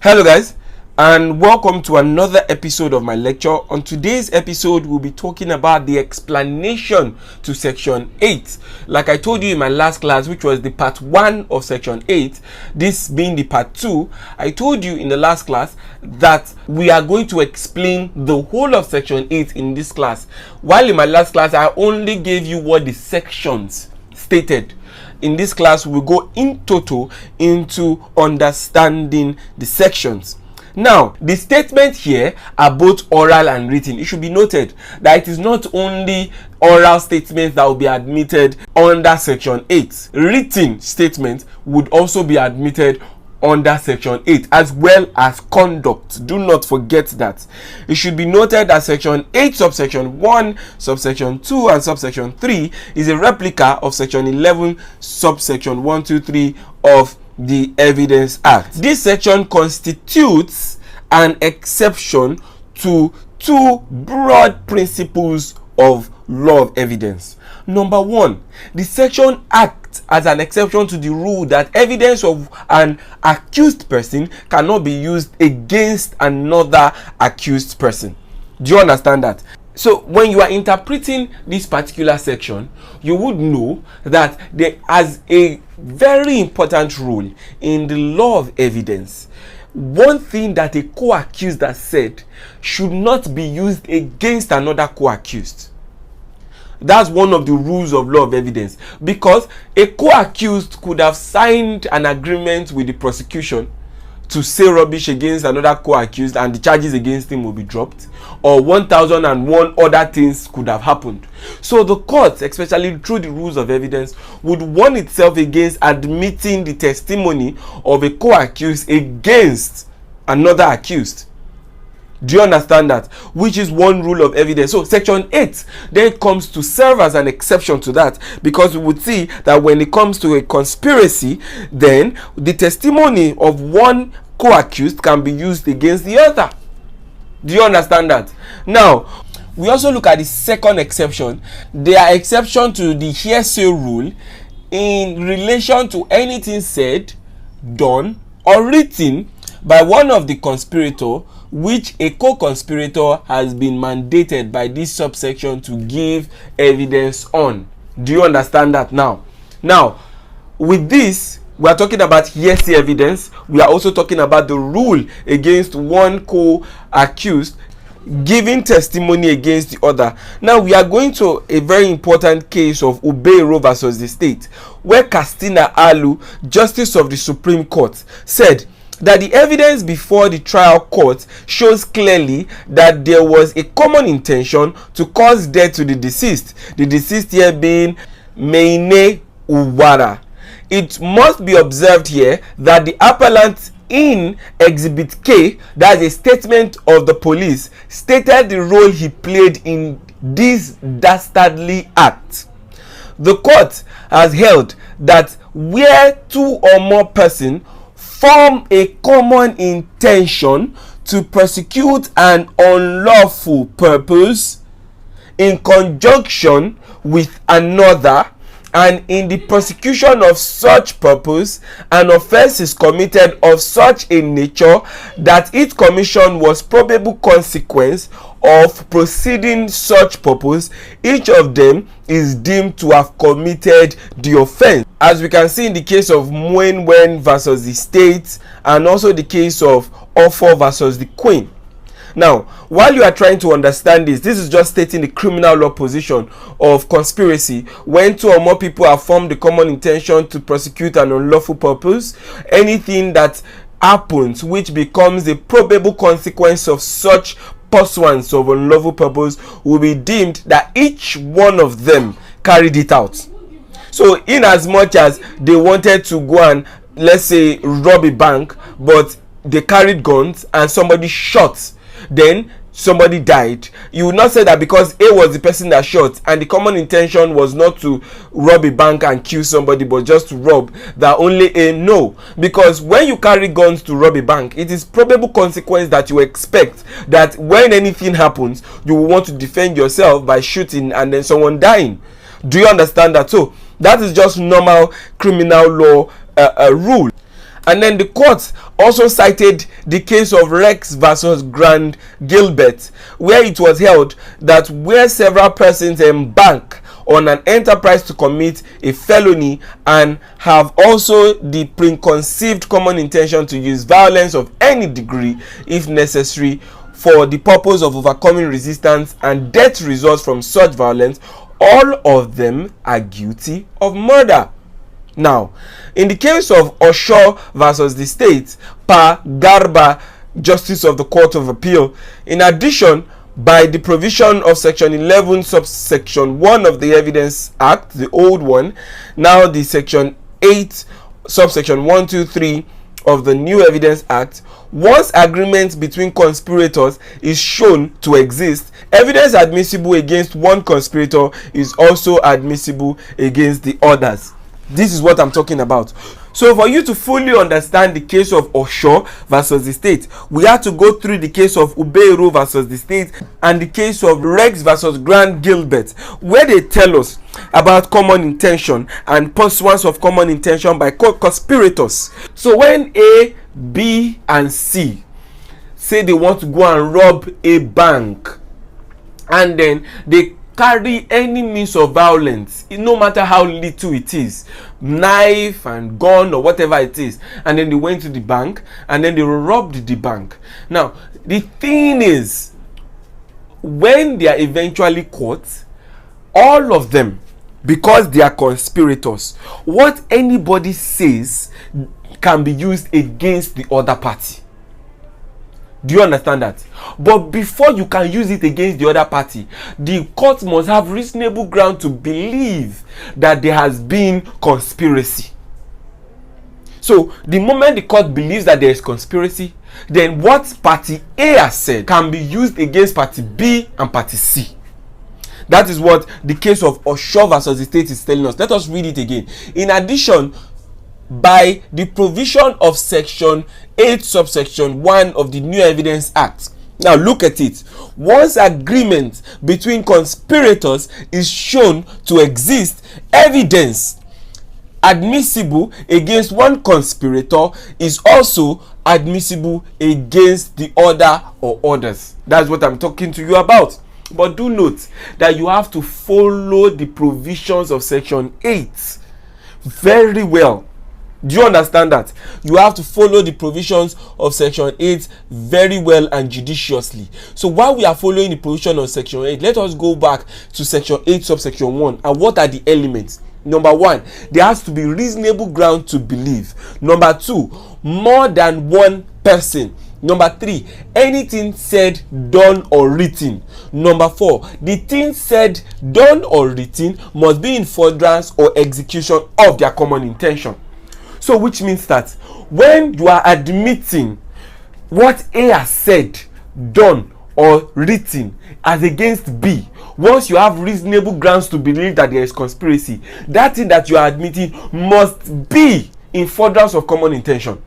Hello guys, and welcome to another episode of my lecture. On today's episode, we'll be talking about the explanation to section 8. Like I told you in my last class, which was the part 1 of section 8, this being the part 2, I told you in the last class that we are going to explain the whole of section 8 in this class. While in my last class, I only gave you what the sections stated. In this class, we'll go in total into understanding the sections. Now, the statements here are both oral and written. It should be noted that it is not only oral statements that will be admitted under section 8. Written statements would also be admitted under section 8, as well as conduct. Do not forget that. It should be noted that section 8 subsection 1, subsection 2 and subsection 3 is a replica of section 11 subsection 1, 2, 3 of the Evidence Act. This section constitutes an exception to two broad principles of law of evidence. Number one, the section acts as an exception to the rule that evidence of an accused person cannot be used against another accused person. Do you understand that? So when you are interpreting this particular section, you would know that there is a very important rule in the law of evidence. One thing that a co-accused has said should not be used against another co-accused. That's one of the rules of law of evidence, because a co-accused could have signed an agreement with the prosecution to say rubbish against another co-accused and the charges against him will be dropped, or 1001 other things could have happened. So the court, especially through the rules of evidence, would warn itself against admitting the testimony of a co-accused against another accused. Do you understand that? Which is one rule of evidence. So section 8 then comes to serve as an exception to that, because we would see that when it comes to a conspiracy, then the testimony of one co-accused can be used against the other. Do you understand that? Now, we also look at the second exception. There are exceptions to the hearsay rule in relation to anything said, done, or written by one of the conspirators, which a co-conspirator has been mandated by this subsection to give evidence on. Do you understand that now? Now, with this, we are talking about hearsay evidence. We are also talking about the rule against one co-accused giving testimony against the other. Now, we are going to a very important case of UBIERHO versus the state, where Christina Alu, Justice of the Supreme Court, said that the evidence before the trial court shows clearly that there was a common intention to cause death to the deceased here being Meine Uwara. It must be observed here that the appellant in Exhibit K, that's a statement of the police, stated the role he played in this dastardly act. The court has held that where two or more persons form a common intention to prosecute an unlawful purpose in conjunction with another, and in the prosecution of such purpose, an offense is committed of such a nature that its commission was probable consequence of proceeding such purpose, each of them is deemed to have committed the offense. As we can see in the case of MUONWEN versus the state, and also the case of OFOR versus the Queen. Now, while you are trying to understand this is just stating the criminal law position of conspiracy. When two or more people have formed the common intention to prosecute an unlawful purpose, anything that happens which becomes a probable consequence of such pursuance of unlawful purpose will be deemed that each one of them carried it out. So in as much as they wanted to go and, let's say, rob a bank, but they carried guns and somebody shot, then somebody died, you would not say that because A was the person that shot and the common intention was not to rob a bank and kill somebody but just to rob, that only A. No, because when you carry guns to rob a bank, it is probable consequence that you expect that when anything happens, you will want to defend yourself by shooting and then someone dying. Do you understand that? So that is just normal criminal law rule. And then the court also cited the case of Rex versus Grand Gilbert, where it was held that where several persons embark on an enterprise to commit a felony and have also the preconceived common intention to use violence of any degree if necessary for the purpose of overcoming resistance, and death results from such violence, all of them are guilty of murder. Now, in the case of OSHO versus the state, per Garba, Justice of the Court of Appeal, in addition, by the provision of Section 11, subsection 1 of the Evidence Act, the old one, now the Section 8, subsection 1, 2, 3 of the New Evidence Act, once agreement between conspirators is shown to exist, evidence admissible against one conspirator is also admissible against the others. This is what I'm talking about. So for you to fully understand the case of OSHO versus the state, we have to go through the case of UBIERHO versus the state and the case of Rex versus Grand Gilbert, where they tell us about common intention and pursuance of common intention by co-conspirators. So when A, B, and C say they want to go and rob a bank, and then they carry any means of violence, no matter how little it is, knife and gun or whatever it is, and then they went to the bank and then they robbed the bank. Now the thing is, when they are eventually caught, all of them, because they are conspirators, what anybody says can be used against the other party. Do you understand that? But before you can use it against the other party, the court must have reasonable ground to believe that there has been conspiracy. So the moment the court believes that there is conspiracy, then what party A has said can be used against party B and party C. That is what the case of OSHO versus the state is telling us. Let us read it again. In addition, by the provision of Section 8, subsection 1 of the New Evidence Act. Now look at it. Once agreement between conspirators is shown to exist, evidence admissible against one conspirator is also admissible against the other or others. That's what I'm talking to you about. But do note that you have to follow the provisions of Section 8 very well. Do you understand that? You have to follow the provisions of Section 8 very well and judiciously. So while we are following the provision of Section 8, let us go back to Section 8, subsection 1. And what are the elements? Number 1, there has to be reasonable ground to believe. Number 2, more than one person. Number 3, anything said, done, or written. Number 4, the thing said, done, or written must be in furtherance or execution of their common intention. So which means that when you are admitting what A has said, done, or written as against B, once you have reasonable grounds to believe that there is conspiracy, that thing that you are admitting must be in furtherance of common intention.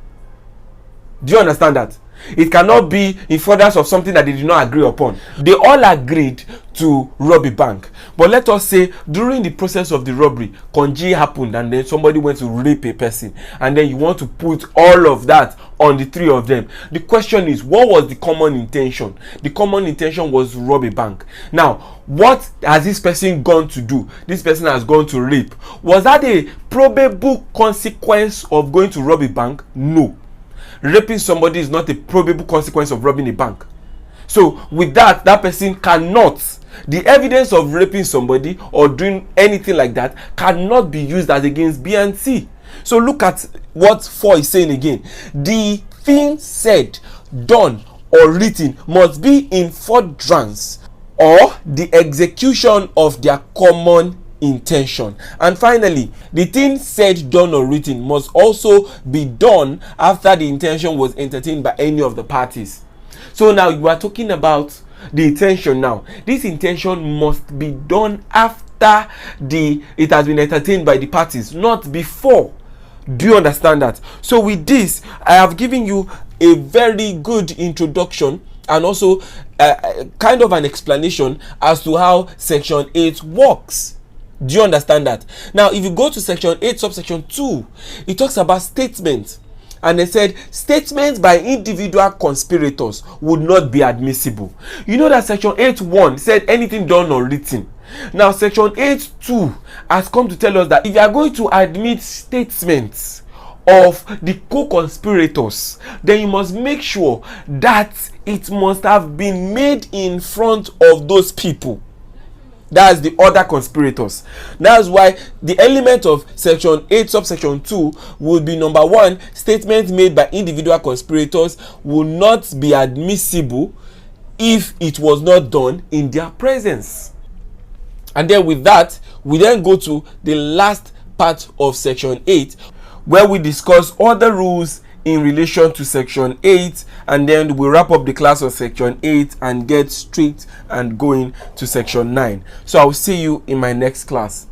Do you understand that? It cannot be in furtherance of something that they did not agree upon. They all agreed to rob a bank, but let us say during the process of the robbery, conge happened and then somebody went to rape a person, and then you want to put all of that on the three of them. The question is, what was the common intention? The common intention was to rob a bank. Now, what has this person gone to do? This person has gone to rape. Was that a probable consequence of going to rob a bank? No. Raping somebody is not a probable consequence of robbing a bank. So with that, that person cannot, the evidence of raping somebody or doing anything like that cannot be used as against B and C. So look at what 4 is saying again. The thing said, done, or written must be in furtherance or the execution of their common intention. And finally, the thing said, done, or written must also be done after the intention was entertained by any of the parties. So now you are talking about the intention. Now this intention must be done after it has been entertained by the parties, not before. Do you understand that? So with this, I have given you a very good introduction and also kind of an explanation as to how Section 8 works. Do you understand that? Now, if you go to Section 8, subsection 2, it talks about statements. And they said statements by individual conspirators would not be admissible. You know that section 8.1 said anything done or written. Now section 8.2 has come to tell us that if you are going to admit statements of the co-conspirators, then you must make sure that it must have been made in front of those people. That's the other conspirators. That's why the element of section 8 subsection 2 would be number 1, statements made by individual conspirators will not be admissible if it was not done in their presence. And then with that, we then go to the last part of section 8, where we discuss other rules in relation to section 8, and then we wrap up the class of section 8 and get straight and going to section 9. So I'll see you in my next class.